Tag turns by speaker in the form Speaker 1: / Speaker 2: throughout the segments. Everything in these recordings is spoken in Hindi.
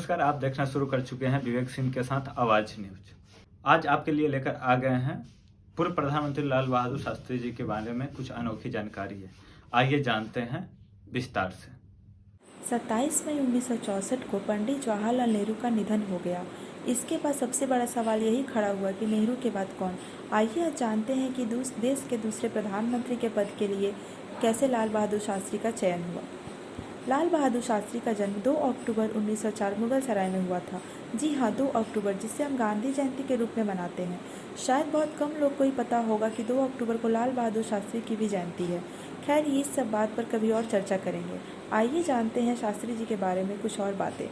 Speaker 1: नमस्कार, आप देखना शुरू कर चुके हैं विवेक सिंह के साथ आवाज न्यूज। आज आपके लिए लेकर आ गए हैं पूर्व प्रधानमंत्री लाल बहादुर शास्त्री जी के बारे में कुछ अनोखी जानकारी है। आइए जानते हैं विस्तार से।
Speaker 2: 27 मई 1964 को पंडित जवाहरलाल नेहरू का निधन हो गया। इसके बाद सबसे बड़ा सवाल यही खड़ा हुआ कि नेहरू के बाद कौन। आइए आज जानते हैं कि देश के दूसरे प्रधानमंत्री के पद के लिए कैसे लाल बहादुर शास्त्री का चयन हुआ। लाल बहादुर शास्त्री का जन्म 2 अक्टूबर 1904 मुगल सराय में हुआ था। जी हाँ, 2 अक्टूबर, जिसे हम गांधी जयंती के रूप में मनाते हैं। शायद बहुत कम लोग को ही पता होगा कि 2 अक्टूबर को लाल बहादुर शास्त्री की भी जयंती है। खैर, इस सब बात पर कभी और चर्चा करेंगे। आइए जानते हैं शास्त्री जी के बारे में कुछ और बातें।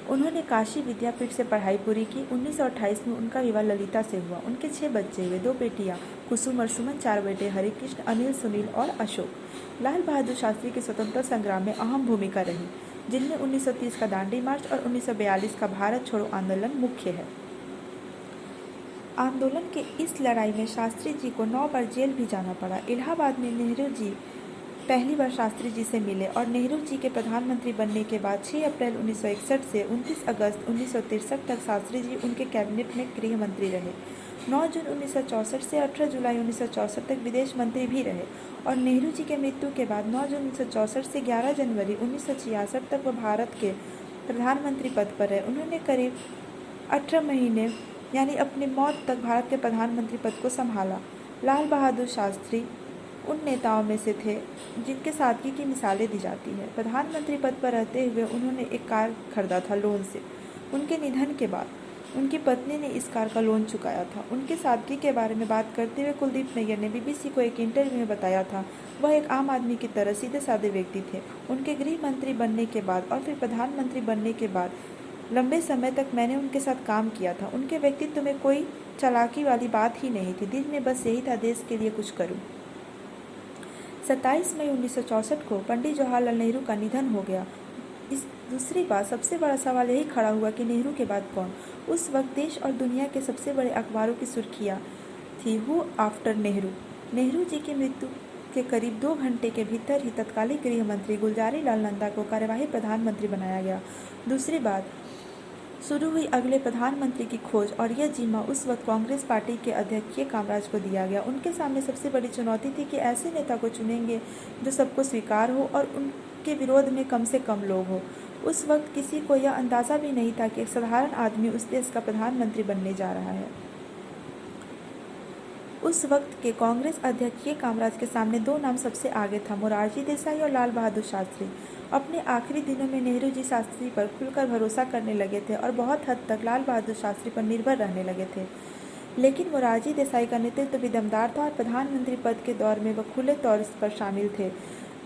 Speaker 2: उन्होंने काशी विद्यापीठ से पढ़ाई पूरी की। 1928 में उनका विवाह ललिता से हुआ। उनके 6 बच्चे हुए, 2 बेटियां कुसुम और सुमन, 4 बेटे हरिकृष्ण, अनिल, सुनील और अशोक। लाल बहादुर शास्त्री के स्वतंत्रता संग्राम में अहम भूमिका रही, जिनमें 1930 का दांडी मार्च और 1942 का भारत छोड़ो आंदोलन मुख्य है। आंदोलन के इस लड़ाई में शास्त्री जी को 9 बार जेल भी जाना पड़ा। इलाहाबाद में नेहरू जी पहली बार शास्त्री जी से मिले और नेहरू जी के प्रधानमंत्री बनने के बाद 6 अप्रैल 1961 से 29 अगस्त 1963 तक शास्त्री जी उनके कैबिनेट में गृह मंत्री रहे। 9 जून 1964 से 18 जुलाई 1964 तक विदेश मंत्री भी रहे और नेहरू जी के मृत्यु के बाद 9 जून 1964 से 11 जनवरी 1966 तक वह भारत के प्रधानमंत्री पद पर रहे। उन्होंने करीब 18 महीने यानी अपनी मौत तक भारत के प्रधानमंत्री पद को संभाला। लाल बहादुर शास्त्री उन नेताओं में से थे जिनके सादगी की मिसालें दी जाती है। प्रधानमंत्री पद पर रहते हुए उन्होंने एक कार खरीदा था लोन से। उनके निधन के बाद उनकी पत्नी ने इस कार का लोन चुकाया था। उनके सादगी के बारे में बात करते हुए कुलदीप नैयर ने बीबीसी को एक इंटरव्यू में बताया था, वह एक आम आदमी की तरह सीधे साधे व्यक्ति थे। उनके गृह मंत्री बनने के बाद और फिर प्रधानमंत्री बनने के बाद लंबे समय तक मैंने उनके साथ काम किया था। उनके व्यक्तित्व में कोई चालाकी वाली बात ही नहीं थी। दिल में बस यही था, देश के लिए कुछ करूं। 27 मई 1964 को पंडित जवाहरलाल नेहरू का निधन हो गया। इस दूसरी बात सबसे बड़ा सवाल यही खड़ा हुआ कि नेहरू के बाद कौन। उस वक्त देश और दुनिया के सबसे बड़े अखबारों की सुर्खियाँ थी, हु आफ्टर नेहरू। नेहरू जी की मृत्यु के करीब 2 घंटे के भीतर ही तत्कालीन गृह मंत्री गुलजारी लाल नंदा को कार्यवाही प्रधानमंत्री बनाया गया। दूसरी बात, शुरू हुई अगले प्रधानमंत्री की खोज और यह जिम्मा उस वक्त कांग्रेस पार्टी के अध्यक्ष के कामराज को दिया गया। उनके सामने सबसे बड़ी चुनौती थी कि ऐसे नेता को चुनेंगे जो सबको स्वीकार हो और उनके विरोध में कम से कम लोग हो। उस वक्त किसी को यह अंदाज़ा भी नहीं था कि एक साधारण आदमी उस देश का प्रधानमंत्री बनने जा रहा है। उस वक्त के कांग्रेस अध्यक्ष के कामराज के सामने 2 नाम सबसे आगे था, मोरारजी देसाई और लाल बहादुर शास्त्री। अपने आखिरी दिनों में नेहरू जी शास्त्री पर खुलकर भरोसा करने लगे थे और बहुत हद तक लाल बहादुर शास्त्री पर निर्भर रहने लगे थे। लेकिन मोरारजी देसाई का नेतृत्व भी दमदार था और प्रधानमंत्री पद के दौर में वह खुले तौर पर शामिल थे।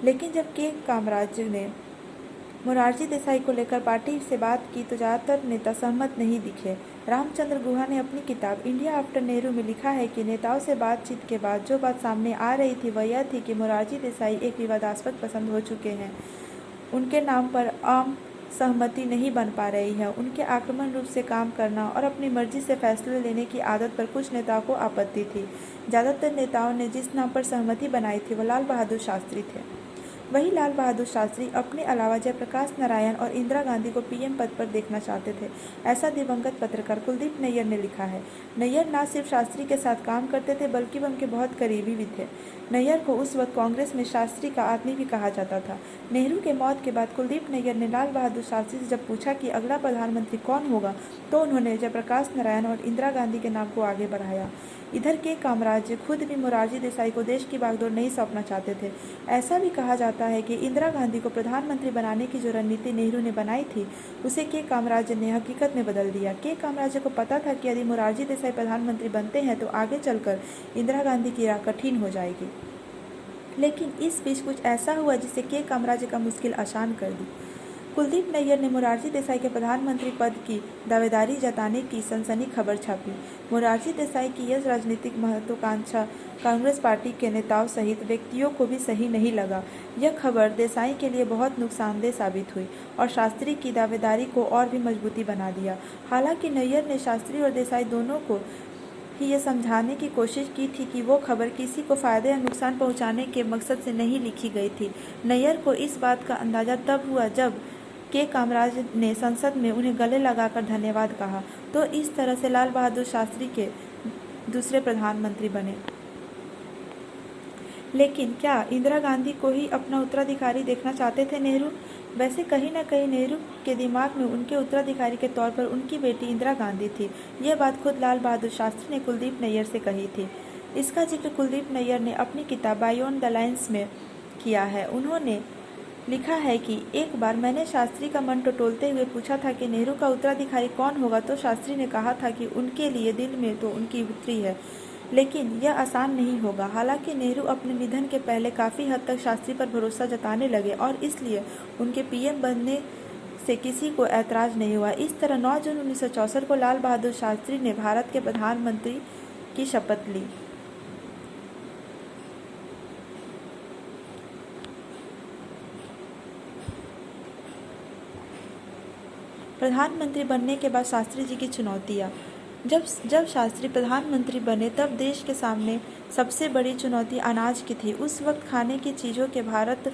Speaker 2: लेकिन जब के कामराज ने मोरारजी देसाई को लेकर पार्टी से बात की तो ज़्यादातर नेता सहमत नहीं दिखे। रामचंद्र गुहा ने अपनी किताब इंडिया आफ्टर नेहरू में लिखा है कि नेताओं से बातचीत के बाद जो बात सामने आ रही थी वह यह थी कि मोरारजी देसाई एक विवादास्पद पसंद हो चुके हैं। उनके नाम पर आम सहमति नहीं बन पा रही है। उनके आक्रामक रूप से काम करना और अपनी मर्जी से फैसले लेने की आदत पर कुछ नेताओं को आपत्ति थी। ज़्यादातर नेताओं ने जिस नाम पर सहमति बनाई थी वह लाल बहादुर शास्त्री थे। वही लाल बहादुर शास्त्री अपने अलावा जयप्रकाश नारायण और इंदिरा गांधी को पीएम पद पर देखना चाहते थे। ऐसा दिवंगत पत्रकार कुलदीप नैयर ने लिखा है। नैयर न सिर्फ शास्त्री के साथ काम करते थे बल्कि वह उनके बहुत करीबी भी थे। नैयर को उस वक्त कांग्रेस में शास्त्री का आदमी भी कहा जाता था। नेहरू के मौत के बाद कुलदीप नैयर ने लाल बहादुर शास्त्री से जब पूछा कि अगला प्रधानमंत्री कौन होगा तो उन्होंने जयप्रकाश नारायण और इंदिरा गांधी के नाम को आगे बढ़ाया। इधर के कामराज खुद भी मोरारजी देसाई को देश की बागडोर नहीं सौंपना चाहते थे। ऐसा भी कहा जाता है कि इंदिरा गांधी को प्रधानमंत्री बनाने की जो रणनीति नेहरू ने बनाई थी उसे के कामराज ने हकीकत में बदल दिया। के कामराज को पता था कि यदि मोरारजी देसाई प्रधानमंत्री बनते हैं तो आगे चलकर इंदिरा गांधी की राह कठिन हो जाएगी। लेकिन इस बीच कुछ ऐसा हुआ जिससे के कामराज का मुश्किल आसान कर दी। कुलदीप नैयर ने मोरारजी देसाई के प्रधानमंत्री पद की दावेदारी जताने की सनसनी खबर छापी। मोरारजी देसाई की यह राजनीतिक महत्वाकांक्षा कांग्रेस पार्टी के नेताओं सहित व्यक्तियों को भी सही नहीं लगा। यह खबर देसाई के लिए बहुत नुकसानदेह साबित हुई और शास्त्री की दावेदारी को और भी मजबूती बना दिया। हालांकि नैयर ने शास्त्री और देसाई दोनों को ही यह समझाने की कोशिश की थी कि वो खबर किसी को फ़ायदे या नुकसान पहुंचाने के मकसद से नहीं लिखी गई थी। नैयर को इस बात का अंदाज़ा तब हुआ जब के कामराज ने संसद में उन्हें गले लगाकर धन्यवाद कहा। तो इस तरह से लाल बहादुर शास्त्री के दूसरे प्रधानमंत्री बने। लेकिन क्या इंदिरा गांधी को ही अपना उत्तराधिकारी देखना चाहते थे नेहरू? वैसे कहीं न कहीं नेहरू के दिमाग में उनके उत्तराधिकारी के तौर पर उनकी बेटी इंदिरा गांधी थी। यह बात खुद लाल बहादुर शास्त्री ने कुलदीप नैयर से कही थी। इसका जिक्र कुलदीप नैयर ने अपनी किताब बायोंड द लाइन्स में किया है। उन्होंने लिखा है कि एक बार मैंने शास्त्री का मन टटोलते हुए पूछा था कि नेहरू का उत्तराधिकारी कौन होगा, तो शास्त्री ने कहा था कि उनके लिए दिल में तो उनकी पुत्री है, लेकिन यह आसान नहीं होगा। हालांकि नेहरू अपने निधन के पहले काफ़ी हद तक शास्त्री पर भरोसा जताने लगे और इसलिए उनके पीएम बनने से किसी को ऐतराज नहीं हुआ। इस तरह 9 जून 1964 को लाल बहादुर शास्त्री ने भारत के प्रधानमंत्री की शपथ ली। प्रधानमंत्री बनने के बाद शास्त्री जी की चुनौतियाँ। जब शास्त्री प्रधानमंत्री बने तब देश के सामने सबसे बड़ी चुनौती अनाज की थी। उस वक्त खाने की चीज़ों के भारत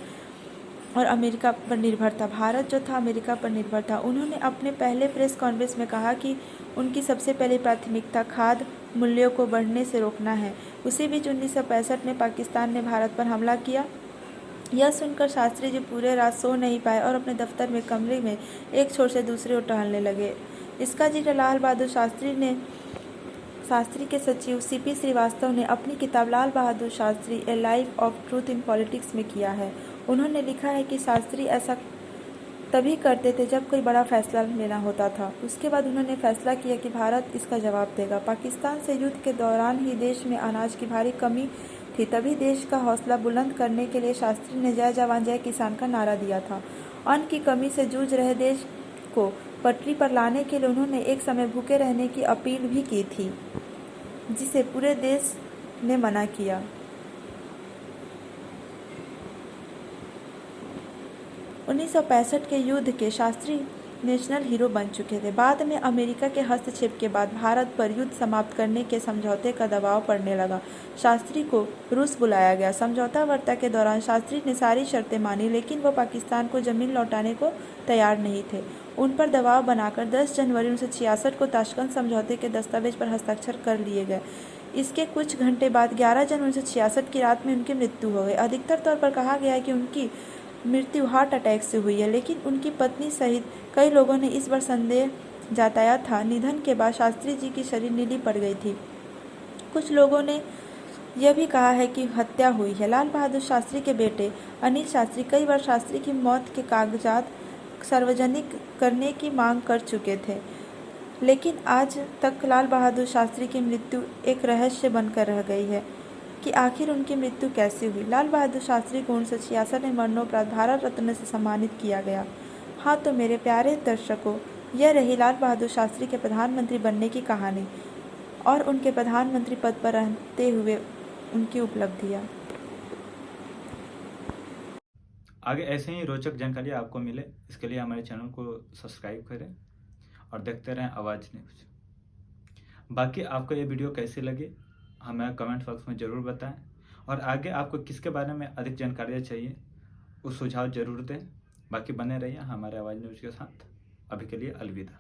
Speaker 2: और अमेरिका पर निर्भर था। भारत जो था अमेरिका पर निर्भर था। उन्होंने अपने पहले प्रेस कॉन्फ्रेंस में कहा कि उनकी सबसे पहली प्राथमिकता खाद्य मूल्यों को बढ़ने से रोकना है। उसी बीच 1965 में पाकिस्तान ने भारत पर हमला किया। यह सुनकर शास्त्री जी पूरे रात सो नहीं पाए और अपने दफ्तर में कमरे में एक छोर से दूसरे ओर टहलने लगे। इसका जिक्र लाल बहादुर शास्त्री के सचिव सीपी श्रीवास्तव ने अपनी किताब Lal Bahadur Shastri a life of truth in politics में किया है। उन्होंने लिखा है कि शास्त्री ऐसा तभी करते थे जब कोई बड़ा फैसला लेना होता था। उसके बाद उन्होंने फैसला किया कि भारत इसका जवाब देगा। पाकिस्तान से युद्ध के दौरान ही देश में अनाज की भारी कमी थी। तभी देश का हौसला बुलंद करने के लिए शास्त्री ने जय जवान जय किसान का नारा दिया था। अन्न की कमी से जूझ रहे देश को पटरी पर लाने के लिए उन्होंने एक समय भूखे रहने की अपील भी की थी, जिसे पूरे देश ने मना किया। उन्नीस के युद्ध के शास्त्री नेशनल हीरो बन चुके थे। बाद में अमेरिका के हस्तक्षेप के बाद भारत पर युद्ध समाप्त करने के समझौते का दबाव पड़ने लगा। शास्त्री को रूस बुलाया गया। समझौता वार्ता के दौरान शास्त्री ने सारी शर्तें मानी, लेकिन वो पाकिस्तान को जमीन लौटाने को तैयार नहीं थे। उन पर दबाव बनाकर 10 जनवरी 1966 को ताशकंद समझौते के दस्तावेज पर हस्ताक्षर कर लिए गए। इसके कुछ घंटे बाद 11 जनवरी 1966 की रात में उनकी मृत्यु हो गई। अधिकतर तौर पर कहा गया है कि उनकी मृत्यु हार्ट अटैक से हुई है, लेकिन उनकी पत्नी सहित कई लोगों ने इस बार संदेह जताया था। निधन के बाद शास्त्री जी की शरीर नीली पड़ गई थी। कुछ लोगों ने यह भी कहा है कि हत्या हुई है। लाल बहादुर शास्त्री के बेटे अनिल शास्त्री कई बार शास्त्री की मौत के कागजात सार्वजनिक करने की मांग कर चुके थे, लेकिन आज तक लाल बहादुर शास्त्री की मृत्यु एक रहस्य बनकर रह गई है कि आखिर उनकी मृत्यु कैसे हुई। लाल बहादुर शास्त्री को 1966 में मरणोपरांत भारत रत्न से सम्मानित किया गया। हाँ, तो मेरे प्यारे दर्शकों, यह रही लाल बहादुर शास्त्री के प्रधानमंत्री बनने की कहानी और उनके प्रधानमंत्री पद पर रहते हुए उनकी उपलब्धियाँ।
Speaker 1: आगे ऐसे ही रोचक जानकारी आपको मिले, इसके लिए हमारे चैनल को सब्सक्राइब करें और देखते रहें आवाज़ न्यूज़। बाकी आपको ये वीडियो कैसी लगी हमें कमेंट बॉक्स में ज़रूर बताएं और आगे आपको किसके बारे में अधिक जानकारियाँ चाहिए उस सुझाव ज़रूर दें। बाकी बने रहिए हमारे आवाज़ न्यूज़ के साथ। अभी के लिए अलविदा।